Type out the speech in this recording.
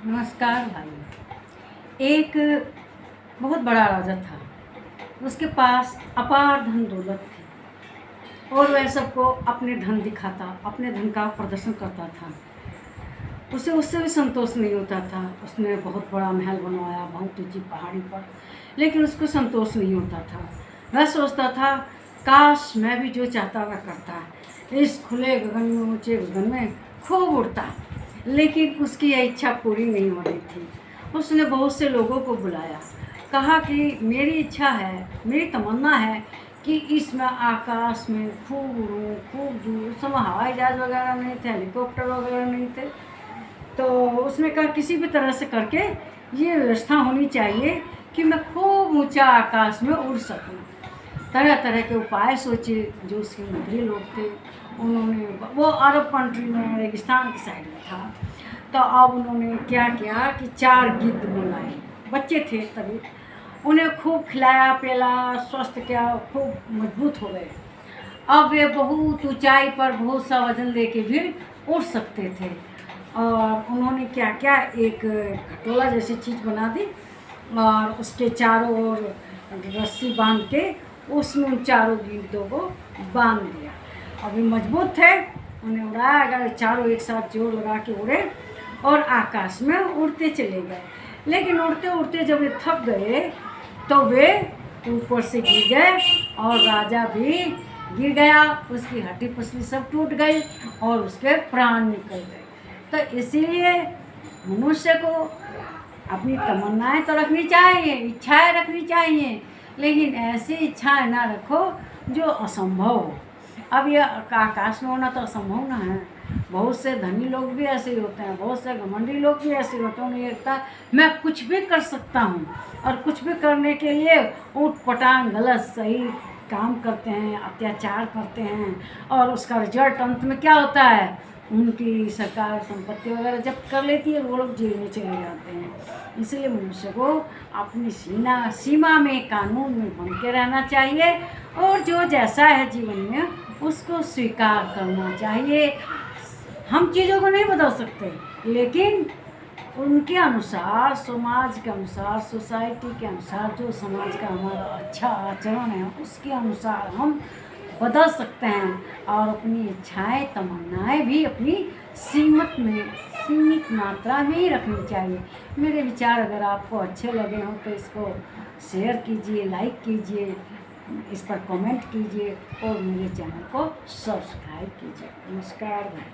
नमस्कार भाई। एक बहुत बड़ा राजा था। उसके पास अपार धन दौलत थी और वह सबको अपने धन दिखाता, अपने धन का प्रदर्शन करता था। उसे उससे भी संतोष नहीं होता था। उसने बहुत बड़ा महल बनवाया बहुत ऊंची पहाड़ी पर, लेकिन उसको संतोष नहीं होता था। वह सोचता था काश मैं भी जो चाहता वह करता, इस खुले गगन में, ऊंचे गगन में खूब उड़ता। लेकिन उसकी यह इच्छा पूरी नहीं हो रही थी। उसने बहुत से लोगों को बुलाया, कहा कि मेरी इच्छा है, मेरी तमन्ना है कि इसमें आकाश में खूब उड़ूँ, खूब दूर। उस समय हवाई जहाज़ वगैरह नहीं थे, हेलीकॉप्टर वगैरह नहीं थे। तो उसने कहा किसी भी तरह से करके ये व्यवस्था होनी चाहिए कि मैं खूब ऊंचा आकाश में उड़ सकूं। तरह तरह के उपाय सोचे। जो उसके मंत्री लोग थे उन्होंने, वो अरब कंट्री में रेगिस्तान की साइड में था, तो अब उन्होंने क्या किया कि 4 गिद्ध मंगाए। बच्चे थे तभी। उन्हें खूब खिलाया पिलाया, स्वस्थ किया, खूब मजबूत हो गए। अब वे बहुत ऊंचाई पर बहुत सा वजन लेके भी उड़ सकते थे। और उन्होंने क्या क्या, एक खटोला जैसी चीज़ बना दी और उसके चारों ओर रस्सी बांध के उसमें उन 4 गिद्धों को बांध दिया। अभी मजबूत थे, उन्हें उड़ाया। अगर चारों एक साथ जोर लगा के उड़े और आकाश में उड़ते चले गए। लेकिन उड़ते उड़ते जब वे थक गए तो वे ऊपर से गिर गए और राजा भी गिर गया। उसकी हड्डी पसली सब टूट गई और उसके प्राण निकल गए। तो इसीलिए मनुष्य को अपनी तमन्नाएं तो रखनी चाहिए, इच्छाएं रखनी चाहिए, लेकिन ऐसी इच्छाएं ना रखो जो असंभव हो। अब ये आकाश में होना तो असंभव ना है। बहुत से धनी लोग भी ऐसे ही होते हैं, बहुत से घमंडी लोग भी ऐसे होते हैं। उन्हें लगता है मैं कुछ भी कर सकता हूँ, और कुछ भी करने के लिए ऊट पटांग गलत सही काम करते हैं, अत्याचार करते हैं। और उसका रिजल्ट अंत में क्या होता है, उनकी सरकार संपत्ति वगैरह जब्त कर लेती है, वो लोग जेल में चले जाते हैं। इसलिए मनुष्य को अपनी सीमा में, कानून में बन के रहना चाहिए और जो जैसा है जीवन में उसको स्वीकार करना चाहिए। हम चीज़ों को नहीं बदल सकते, लेकिन उनके अनुसार, समाज के अनुसार, सोसाइटी के अनुसार, जो समाज का हमारा अच्छा आचरण है उसके अनुसार हम बदल सकते हैं। और अपनी इच्छाएं तमन्नाएं भी अपनी सीमित में, सीमित मात्रा में ही रखनी चाहिए। मेरे विचार अगर आपको अच्छे लगे हों तो इसको शेयर कीजिए, लाइक कीजिए, इस पर कमेंट कीजिए और मेरे चैनल को सब्सक्राइब कीजिए। नमस्कार भाई।